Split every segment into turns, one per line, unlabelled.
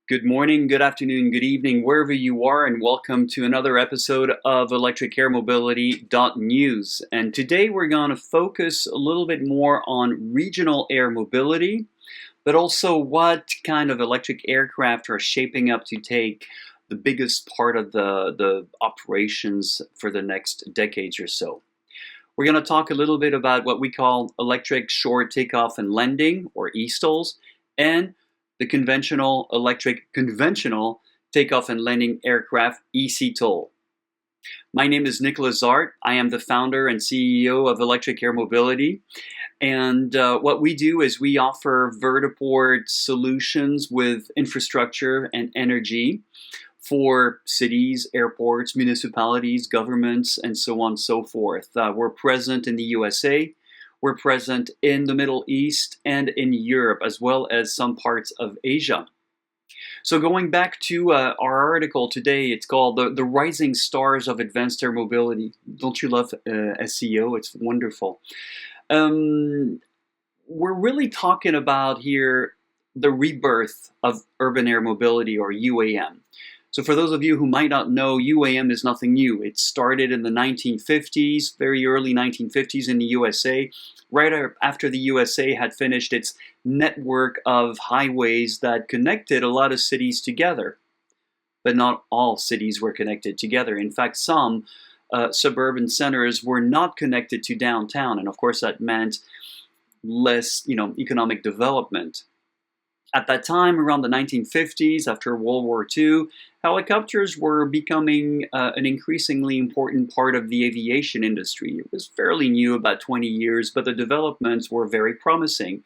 Good morning, good afternoon, good evening, wherever you are, and welcome to another episode of electricairmobility.news. And today we're going to focus a little bit more on regional air mobility, but also what kind of electric aircraft are shaping up to take the biggest part of the operations for the next decades or so. We're going to talk a little bit about what we call electric short takeoff and landing, or eSTOLs, and the conventional takeoff and landing aircraft, eCTOL. My name is Nicholas Zart. I am the founder and CEO of Electric Air Mobility. And what we do is we offer vertiport solutions with infrastructure and energy for cities, airports, municipalities, governments, and so on and so forth. We're present in the USA. We're present in the Middle East and in Europe, as well as some parts of Asia. So going back to our article today, it's called the Rising Stars of Advanced Air Mobility. Don't you love SEO? It's wonderful. We're really talking about here the rebirth of urban air mobility, or UAM. So for those of you who might not know, UAM is nothing new. It started in the 1950s, very early 1950s in the USA, right after the USA had finished its network of highways that connected a lot of cities together. But not all cities were connected together. In fact, some suburban centers were not connected to downtown, and of course that meant less, economic development. At that time, around the 1950s, after World War II, helicopters were becoming an increasingly important part of the aviation industry. It was fairly new, about 20 years, but the developments were very promising.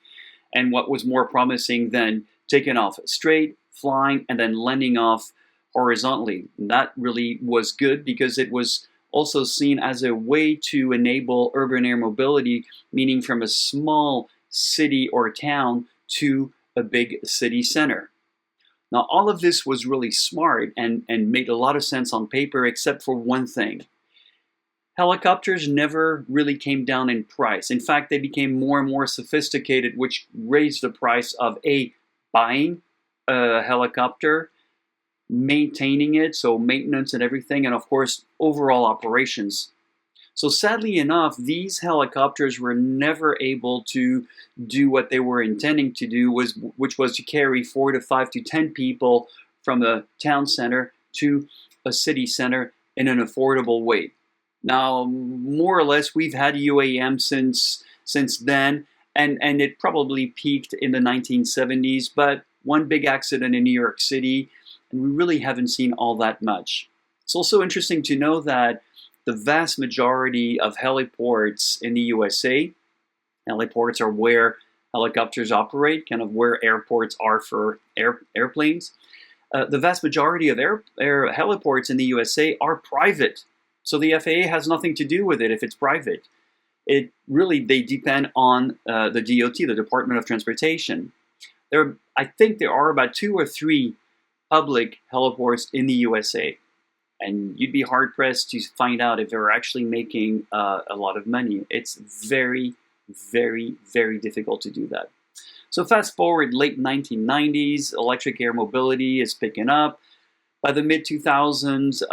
And what was more promising than taking off straight, flying, and then landing off horizontally? And that really was good because it was also seen as a way to enable urban air mobility, meaning from a small city or town to a big city center. Now, all of this was really smart and made a lot of sense on paper, except for one thing. Helicopters never really came down in price. In fact, they became more and more sophisticated, which raised the price of buying a helicopter, maintaining it, so maintenance and everything, and of course, overall operations. So sadly enough, these helicopters were never able to do what they were intending to do, which was to carry 4 to 5 to 10 people from a town center to a city center in an affordable way. Now, more or less, we've had UAM since then, and it probably peaked in the 1970s, but one big accident in New York City, and we really haven't seen all that much. It's also interesting to know that the vast majority of heliports in the USA, heliports are where helicopters operate, kind of where airports are for airplanes. The vast majority of heliports in the USA are private. So the FAA has nothing to do with it if it's private. They depend on the DOT, the Department of Transportation. I think there are about 2 or 3 public heliports in the USA. And you'd be hard-pressed to find out if they're actually making a lot of money. It's very, very, very difficult to do that. So fast forward, late 1990s, electric air mobility is picking up. By the mid-2000s,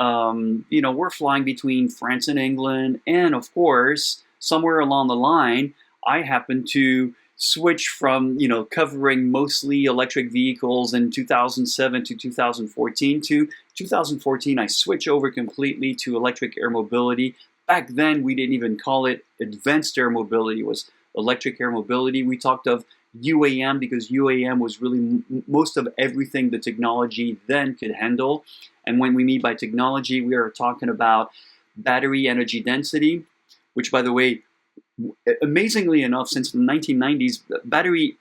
we're flying between France and England. And of course, somewhere along the line, I happen to switch from, covering mostly electric vehicles in 2007 to 2014 to 2014, I switch over completely to electric air mobility. Back then, we didn't even call it advanced air mobility. It was electric air mobility. We talked of UAM because UAM was really most of everything the technology then could handle. And when we mean by technology, we are talking about battery energy density, which, by the way, amazingly enough, since the 1990s, battery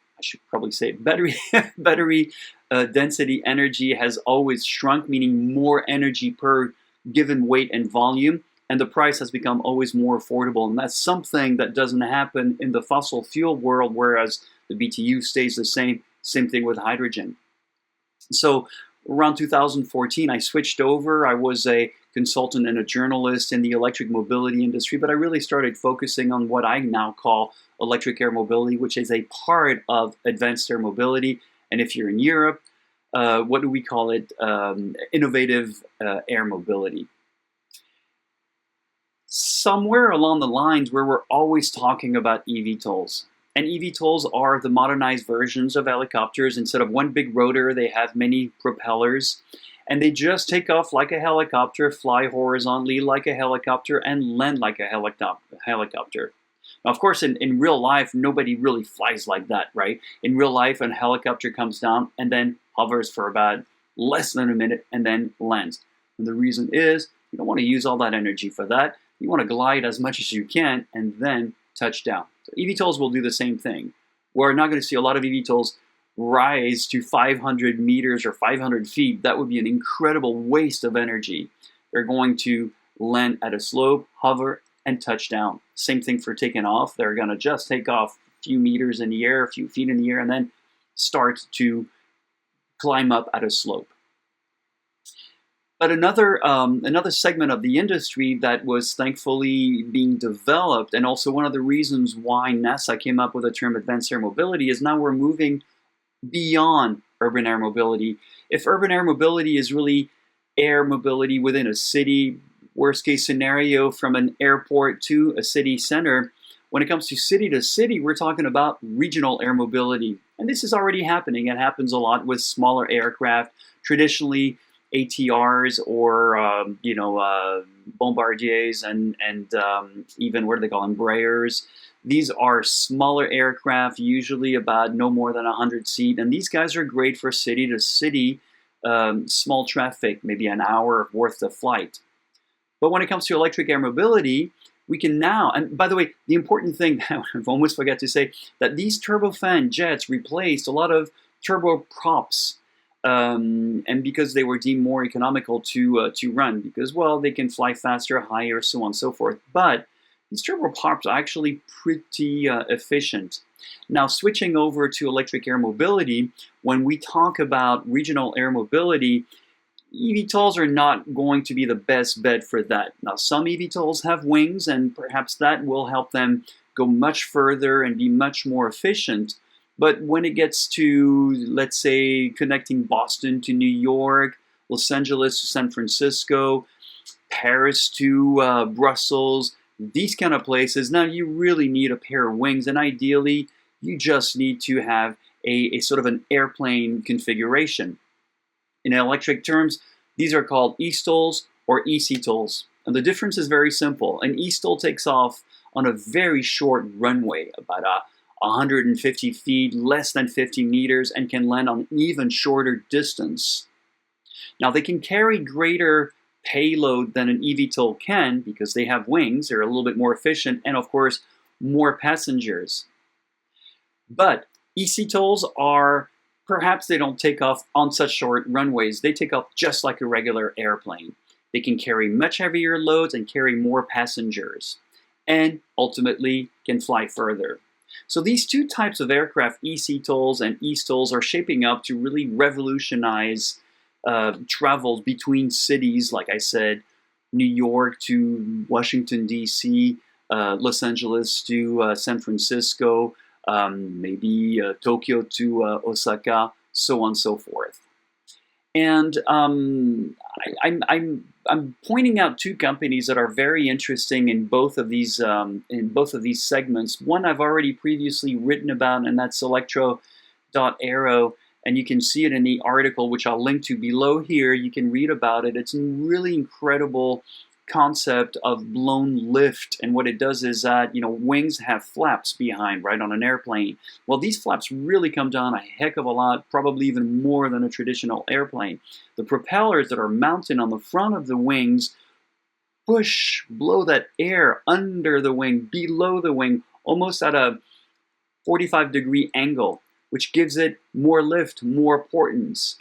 density energy has always shrunk, meaning more energy per given weight and volume, and the price has become always more affordable. And that's something that doesn't happen in the fossil fuel world, whereas the BTU stays the same. Same thing with hydrogen. So around 2014, I switched over. I was a consultant and a journalist in the electric mobility industry, but I really started focusing on what I now call electric air mobility, which is a part of advanced air mobility. And if you're in Europe, what do we call it, innovative air mobility. Somewhere along the lines where we're always talking about eVTOLs. And eVTOLs are the modernized versions of helicopters. Instead of one big rotor, they have many propellers. And they just take off like a helicopter, fly horizontally like a helicopter, and land like a helicopter. Now, of course, in real life, nobody really flies like that, right? In real life, a helicopter comes down and then hovers for about less than a minute and then lands. And the reason is you don't want to use all that energy for that. You want to glide as much as you can and then touch down. So eVTOLs will do the same thing. We're not going to see a lot of eVTOLs rise to 500 meters or 500 feet. That would be an incredible waste of energy. They're going to land at a slope, hover, and touch down. Same thing for taking off. They're going to just take off a few meters in the air, a few feet in the air, and then start to climb up at a slope. But another segment of the industry that was thankfully being developed, and also one of the reasons why NASA came up with the term advanced air mobility, is now we're moving beyond urban air mobility. If urban air mobility is really air mobility within a city, worst case scenario from an airport to a city center, when it comes to city, we're talking about regional air mobility. And this is already happening. It happens a lot with smaller aircraft, traditionally ATRs or bombardiers and even what do they call Embraers. These are smaller aircraft, usually about no more than 100 seats, and these guys are great for city to city, small traffic, maybe an hour worth of flight. But when it comes to electric air mobility, we can now, and by the way, the important thing I've almost forgot to say, that these turbofan jets replaced a lot of turboprops. And because they were deemed more economical to run, because, well, they can fly faster, higher, so on and so forth. But these turboprops are actually pretty efficient. Now, switching over to electric air mobility, when we talk about regional air mobility, eVTOLs are not going to be the best bet for that. Now, some eVTOLs have wings, and perhaps that will help them go much further and be much more efficient. But when it gets to, let's say, connecting Boston to New York, Los Angeles to San Francisco, Paris to Brussels, these kind of places, now you really need a pair of wings, and ideally you just need to have a sort of an airplane configuration. In electric terms, these are called eSTOLs or eCTOLs. And the difference is very simple. An eSTOL takes off on a very short runway, about 150 feet, less than 50 meters, and can land on an even shorter distance. Now, they can carry greater payload than an eVTOL can because they have wings, they're a little bit more efficient, and of course, more passengers. But eCTOLs are, perhaps they don't take off on such short runways. They take off just like a regular airplane. They can carry much heavier loads and carry more passengers, and ultimately can fly further. So these two types of aircraft, eCTOLs and eSTOLs, are shaping up to really revolutionize travel between cities, like I said, New York to Washington, D.C., Los Angeles to San Francisco, maybe Tokyo to Osaka, so on and so forth. And I'm pointing out two companies that are very interesting in both of these segments. One I've already previously written about, and that's Electro.aero, and you can see it in the article, which I'll link to below here. You can read about it. It's a really incredible concept of blown lift, and what it does is that, wings have flaps behind, right, on an airplane. Well, these flaps really come down a heck of a lot, probably even more than a traditional airplane. The propellers that are mounted on the front of the wings blow that air under the wing, below the wing, almost at a 45-degree angle, which gives it more lift, more portance.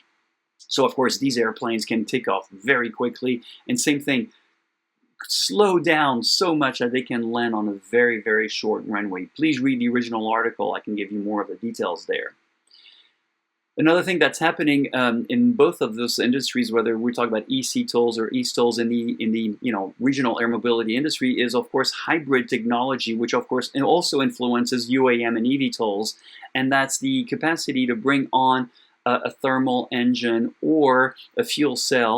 So, of course, these airplanes can take off very quickly, and same thing, slow down so much that they can land on a very, very short runway. Please read the original article. I can give you more of the details there. Another thing that's happening in both of those industries, whether we're talking about eCTOLs or eSTOLs in the regional air mobility industry, is of course hybrid technology, which of course also influences UAM and eVTOLs, and that's the capacity to bring on a thermal engine or a fuel cell.